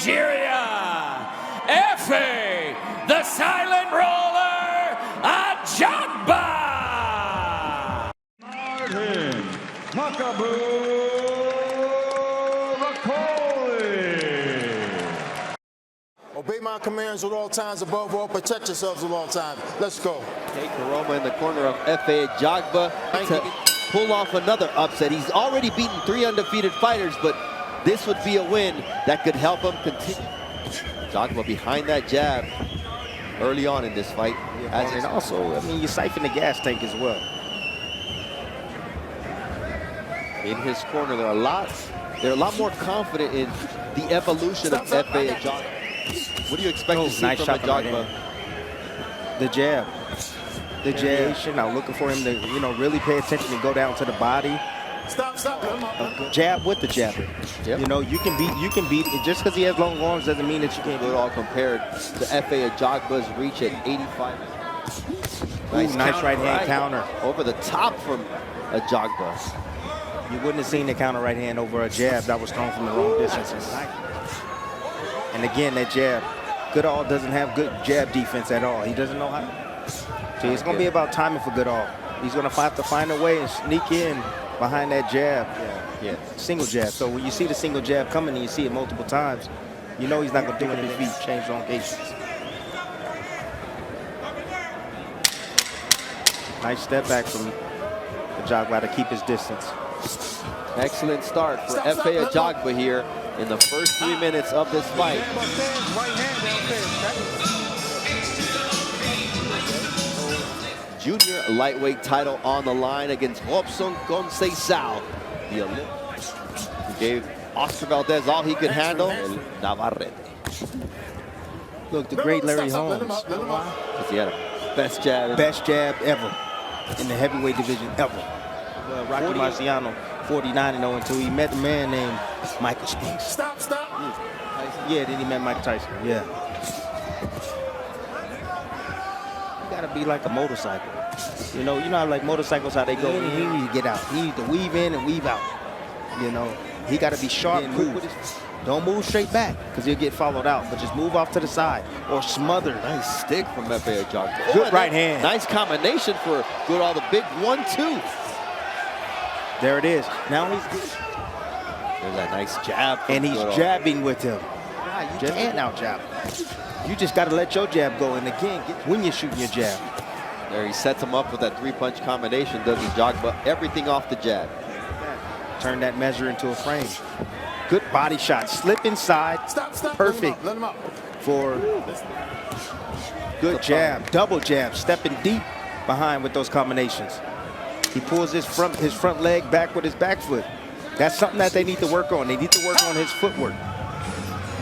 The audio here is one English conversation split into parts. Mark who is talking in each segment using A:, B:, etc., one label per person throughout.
A: Nigeria, Efe, the silent roller, Ajagba.
B: Martin Bakole.
C: Obey my commands at all times, above all, protect yourselves at all times. Let's go.
D: Okay, Karoma in the corner of Efe Ajagba to pull off another upset. He's already beaten 3 undefeated fighters, but this would be a win that could help him continue. Ajagba behind that jab early on in this fight.
E: And also, I mean, you siphon the gas tank as well.
D: In his corner, they're a lot more confident in the evolution of Efe Ajagba. What do you expect to see
E: nice
D: from
E: shot
D: Ajagba?
E: The jab. The variation. I'm looking for him to, you know, really pay attention and go down to the body.
C: Stop.
E: Jab with the jabber.
D: Yep.
E: You know, you can beat it. Just because he has long arms doesn't mean that you can't.
D: Goodall compared to Efe Ajagba's reach at 85.
E: Nice right hand counter.
D: Over the top from Ajagba.
E: You wouldn't have seen the counter right hand over a jab that was thrown from the wrong distance. And again, that jab. Goodall doesn't have good jab defense at all. He doesn't know how. So it's going to be about timing for Goodall. He's going to have to find a way and sneak in behind that jab. Yeah. Single jab. So when you see the single jab coming and you see it multiple times, you know he's not going to do it if he changes locations. Nice step back from Ajagba to keep his distance.
D: Excellent start for Efe Ajagba here in the first 3 minutes of this fight. Junior lightweight title on the line against Robson Conceição. The Olympic who gave Oscar Valdez all he could handle. And Navarrete.
E: Look, the great Larry Holmes.
D: Because he had a best jab.
E: Best jab ever in the heavyweight division ever. Rocky Marciano, 49-0-2. He met a man named Michael Spinks.
C: Stop.
E: Yeah, then he met Mike Tyson. Yeah. You gotta be like a motorcycle. You know how like motorcycles, how they go in here, you get out. He need to weave in and weave out. You know, he gotta be sharp. Don't move straight back, because he'll get followed out. But just move off to the side or smother.
D: Nice stick from Efe Ajagba.
E: Good right hand.
D: Nice combination for Goodall. The big 1-2.
E: There it is. Now he's
D: There's that nice jab.
E: and he's
D: Goodall.
E: jabbing with him. You can't out jab. You just got to let your jab go. And again, when you're shooting your jab.
D: There he sets him up with that 3-punch combination. Does Ajagba everything off the jab.
E: Turn that measure into a frame. Good body shot. Slip inside.
C: Stop.
E: Perfect
C: Let him up.
E: for good jab. Double jab. Stepping deep behind with those combinations. He pulls his front leg back with his back foot. That's something that they need to work on. They need to work on his footwork.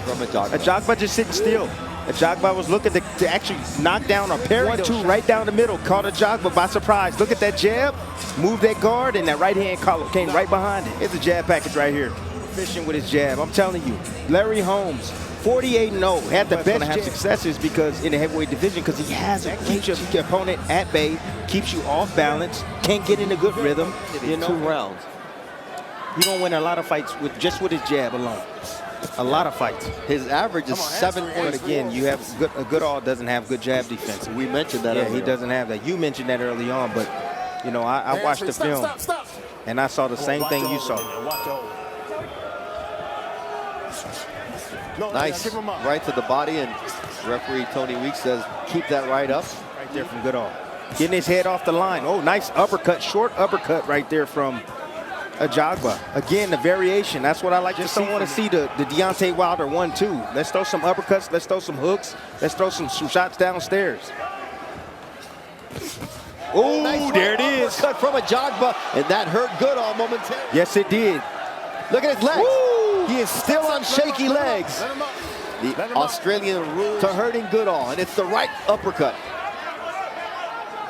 D: From Ajagba.
E: Ajagba just sitting still. Ajagba was looking to actually knock down a parry two right down the middle. Caught Ajagba by surprise. Look at that jab. Move that guard, and that right hand collar came right behind it. Here's a jab package right here. Fishing with his jab. I'm telling you, Larry Holmes, 48-0, had the best have successes because in the heavyweight division, because he has a great opponent at bay, keeps you off balance, can't get in a good rhythm. You know,
D: 2 rounds.
E: He don't win a lot of fights with just with his jab alone. A lot of fights.
D: His average is 7
E: But
D: points.
E: again, you have Goodall doesn't have good jab defense.
D: We mentioned that.
E: Yeah,
D: earlier.
E: he doesn't have that. You mentioned that early on, but you know, I watched the film and I saw the same thing you saw.
D: Nice right to the body, and referee Tony Weeks says keep that right up.
E: Right there from Goodall. Getting his head off the line. Oh, nice uppercut, short uppercut right there from Ajagba. Again, the variation. That's what I like to see. I want to see the Deontay Wilder 1-2. Let's throw some uppercuts. Let's throw some hooks. Let's throw some shots downstairs. Oh,
D: Nice
E: there it is.
D: Cut from Ajagba, and that hurt Goodall momentarily.
E: Yes, it did.
D: Look at his legs.
E: Woo!
D: He is still on shaky legs. The Australian rule to hurting Goodall, and it's the right uppercut.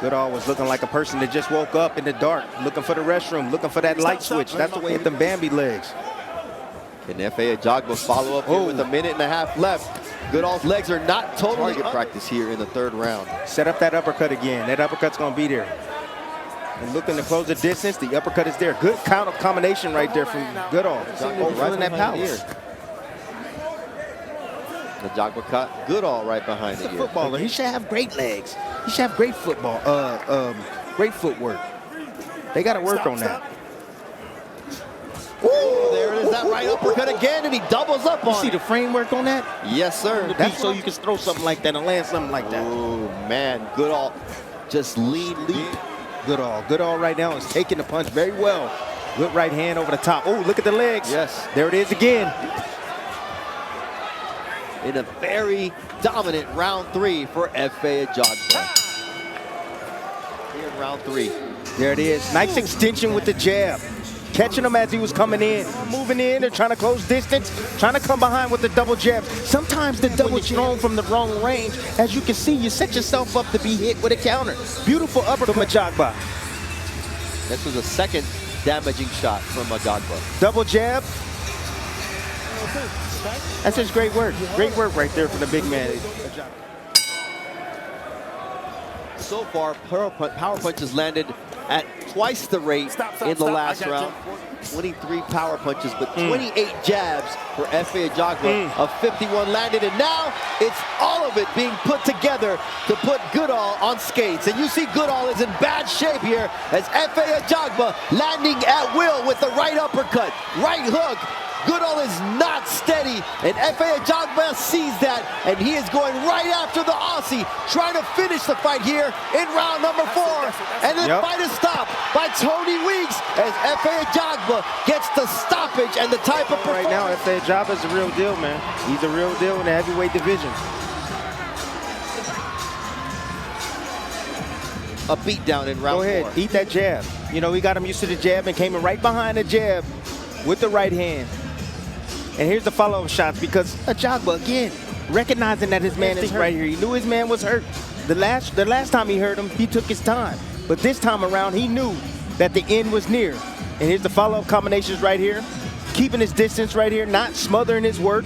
E: Goodall was looking like a person that just woke up in the dark, looking for the restroom, looking for that light switch. That's the way at them Bambi legs.
D: Can Efe Ajagba follow up here with a minute and a half left? Goodall's legs are not totally target practice here in the 3rd round.
E: Set up that uppercut again. That uppercut's going to be there. And looking to close the distance, the uppercut is there. Good combination right there from Goodall. Right in that power.
D: Ajagba caught Goodall right behind
E: He's
D: it.
E: a footballer. He should have great legs. He should have great football, great footwork. They got to work on that.
D: Ooh, there it is, that right uppercut again, and he doubles up on
E: You see the framework on that?
D: Yes, sir.
E: That's so you can throw something like that and land something like that.
D: Oh, man. Goodall just lead.
E: Goodall right now is taking the punch very well. Good right hand over the top. Oh, look at the legs.
D: Yes.
E: There it is again.
D: In a very dominant round 3 for Efe Ajagba. Here in round 3.
E: There it is. Nice extension with the jab. Catching him as he was coming in. Moving in, they're trying to close distance, trying to come behind with the double jab. Sometimes the double's thrown from the wrong range. As you can see, you set yourself up to be hit with a counter. Beautiful uppercut from Ajagba.
D: This was a second damaging shot from Ajagba.
E: Double jab. That's just great work. Great work right there from the big man.
D: So far, power punches landed at twice the rate in the last round. 23 power punches, but 28 jabs for Efe Ajagba of 51 landed, and now it's all of it being put together to put Goodall on skates. And you see Goodall is in bad shape here as Efe Ajagba landing at will with the right uppercut, right hook. Goodall is not steady, and Efe Ajagba sees that, and he is going right after the Aussie, trying to finish the fight here in round number 4. And the fight is stopped by Tony Weeks as Efe Ajagba gets the stoppage and the type of
E: right now. Efe Ajagba is a real deal, man. He's a real deal in the heavyweight division.
D: A beatdown in round 4.
E: Go ahead, eat that jab. You know, he got him used to the jab and came in right behind the jab with the right hand. And here's the follow-up shots because Ajagba, again, recognizing that his man is right here. He knew his man was hurt. The last time he hurt him, he took his time. But this time around, he knew that the end was near. And here's the follow-up combinations right here. Keeping his distance right here, not smothering his work.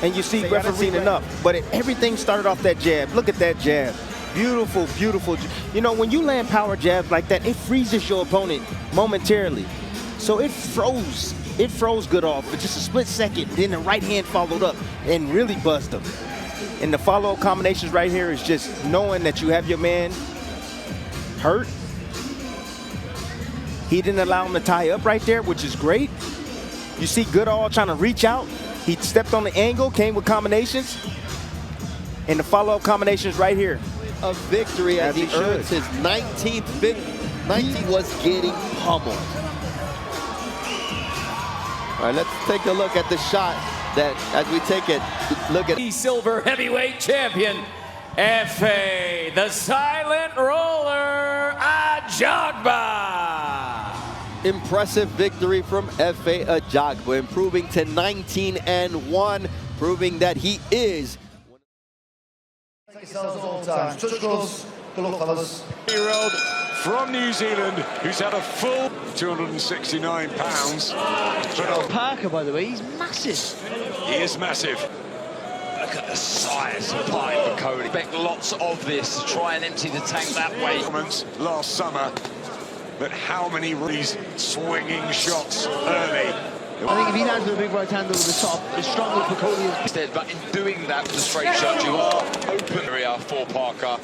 E: And you see refereeing enough. But everything started off that jab. Look at that jab. Beautiful, beautiful. You know, when you land power jabs like that, it freezes your opponent momentarily. So it froze. It froze Goodall for just a split second. Then the right hand followed up and really buzzed him. And the follow-up combinations right here is just knowing that you have your man hurt. He didn't allow him to tie up right there, which is great. You see Goodall trying to reach out. He stepped on the angle, came with combinations. And the follow-up combinations right here.
D: A victory as he earns his 19th victory. 19 was getting pummeled. All right, let's take a look at the shot that, as we take it, look at
A: the silver heavyweight champion, Efe, the silent roller, Ajagba.
D: Impressive victory from Efe Ajagba, improving to 19-1, proving that he is.
B: From New Zealand, who's had a full 269 pounds.
F: Parker, by the way, he's massive.
B: He is massive.
G: Look at the size of Bakole. Expect lots of this to try and empty the tank that way.
B: Last summer, but how many these swinging shots early?
F: I think if he lands with a big right hand over the top, as strong as Bakole is.
G: Instead, but in doing that with the straight shot, you are open area for Parker.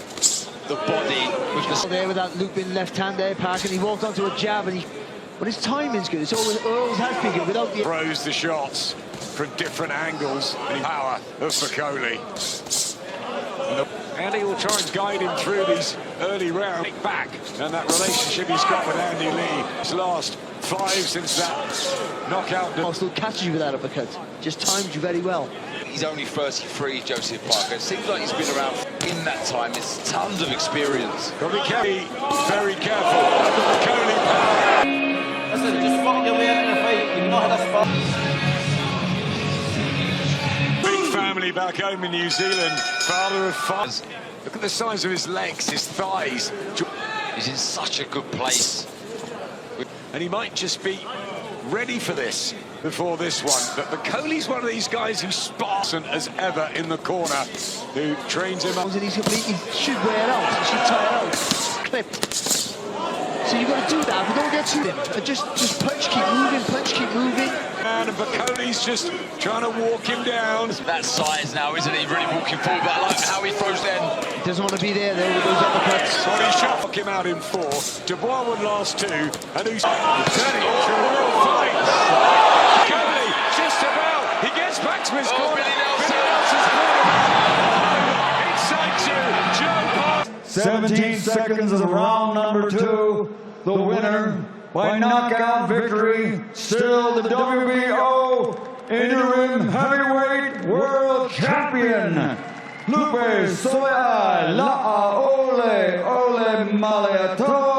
G: The body with the
F: there with that looping left hand there, Parker, and he walked onto a jab, and but his timing's good. It's always has been good without the
B: throws the shots from different angles and power of Bakole. And he will try and guide him through these early rounds back, and that relationship he's got with Andy Lee. His last 5 since that knockout.
F: Still catches you with that uppercut. Just timed you very well.
G: He's only 33, Joseph Parker. It seems like he's been around in that time. It's tons of experience.
B: Got to be very careful. Bakole power.
H: Listen, just spot your way out in the fight. You know how to spot.
B: Big family back home in New Zealand. Father of 5. Look at the size of his legs, his thighs.
G: He's in such a good place.
B: And he might just be ready for this before this one. But Bakole's one of these guys who's Spartan as ever in the corner, who trains him up.
F: And he should wear out, he should tie it out. Clipped. So you've got to do that, but don't get to him. And just punch, keep moving, punch, keep moving.
B: man, and Bakole's just trying to walk him down.
G: That size now, isn't he? Really walking forward, but I like how he throws them.
F: He doesn't want to be there, though, with those uppercuts.
B: Well, he should knock him out in 4. Dubois would last 2, and who's turning into a real fight. Bakole, just about. He gets back to his corner.
G: Billy Nelson's
B: corner. Inside 2, Joe Park.
I: 17 seconds of round number 2. The winner by knockout victory, still the WBO interim heavyweight world champion, Lupe Soya La'a Ole Maleato.